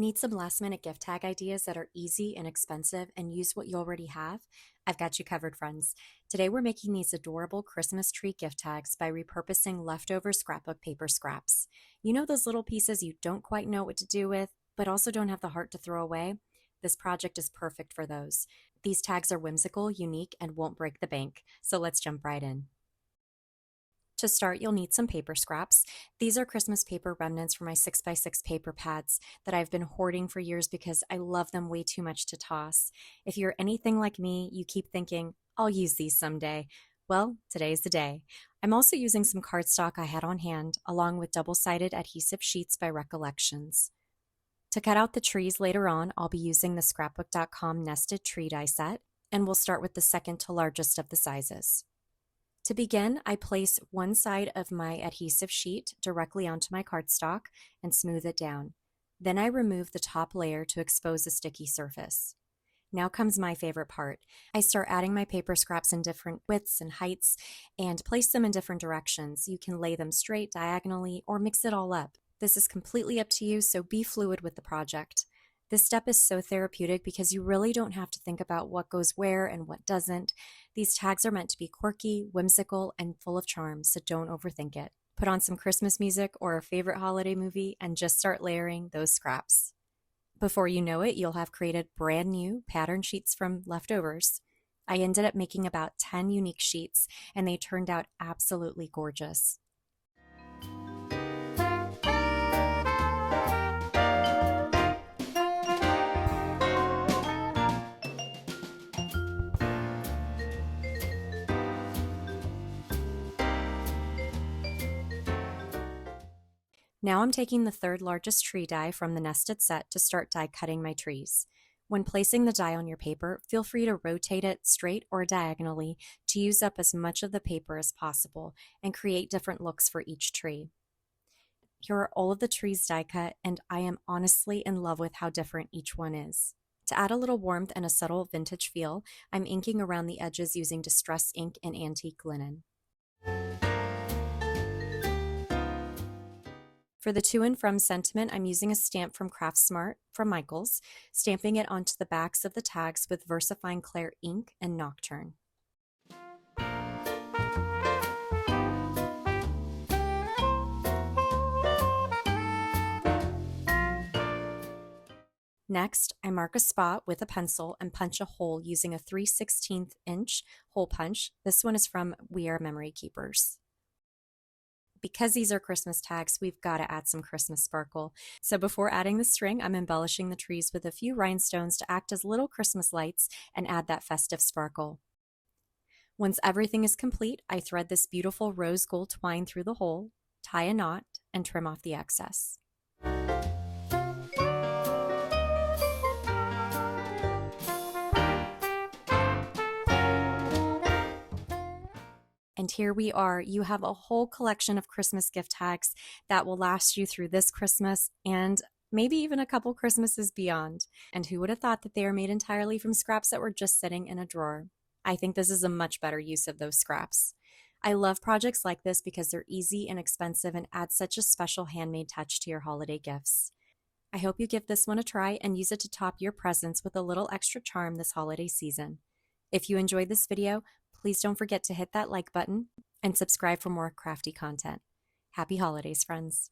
Need some last minute gift tag ideas that are easy and expensive and use what you already have? I've got you covered, friends. Today we're making these adorable Christmas tree gift tags by repurposing leftover scrapbook paper scraps. You know those little pieces you don't quite know what to do with, but also don't have the heart to throw away? This project is perfect for those. These tags are whimsical, unique, and won't break the bank. So let's jump right in. To start, you'll need some paper scraps. These are Christmas paper remnants from my 6x6 paper pads that I've been hoarding for years because I love them way too much to toss. If you're anything like me, you keep thinking, I'll use these someday. Well, today's the day. I'm also using some cardstock I had on hand, along with double-sided adhesive sheets by Recollections. To cut out the trees later on, I'll be using the scrapbook.com nested tree die set, and we'll start with the second to largest of the sizes. To begin, I place one side of my adhesive sheet directly onto my cardstock and smooth it down. Then I remove the top layer to expose a sticky surface. Now comes my favorite part. I start adding my paper scraps in different widths and heights and place them in different directions. You can lay them straight, diagonally, or mix it all up. This is completely up to you, so be fluid with the project. This step is so therapeutic because you really don't have to think about what goes where and what doesn't. These tags are meant to be quirky, whimsical, and full of charm, so don't overthink it. Put on some Christmas music or a favorite holiday movie and just start layering those scraps. Before you know it, you'll have created brand new pattern sheets from leftovers. I ended up making about 10 unique sheets, and they turned out absolutely gorgeous. Now I'm taking the third largest tree die from the nested set to start die cutting my trees. When placing the die on your paper, feel free to rotate it straight or diagonally to use up as much of the paper as possible and create different looks for each tree. Here are all of the trees die cut, and I am honestly in love with how different each one is. To add a little warmth and a subtle vintage feel, I'm inking around the edges using distress ink and antique linen. For the to and from sentiment, I'm using a stamp from Craftsmart from Michaels, stamping it onto the backs of the tags with VersaFine Clair ink and Nocturne. Next, I mark a spot with a pencil and punch a hole using a 3/16 inch hole punch. This one is from We Are Memory Keepers. Because these are Christmas tags, we've got to add some Christmas sparkle. So before adding the string, I'm embellishing the trees with a few rhinestones to act as little Christmas lights and add that festive sparkle. Once everything is complete, I thread this beautiful rose gold twine through the hole, tie a knot, and trim off the excess. And here we are. You have a whole collection of Christmas gift tags that will last you through this Christmas and maybe even a couple Christmases beyond. And who would have thought that they are made entirely from scraps that were just sitting in a drawer? I think this is a much better use of those scraps. I love projects like this because they're easy and expensive and add such a special handmade touch to your holiday gifts. I hope you give this one a try and use it to top your presents with a little extra charm this holiday season. If you enjoyed this video, please don't forget to hit that like button and subscribe for more crafty content. Happy holidays, friends.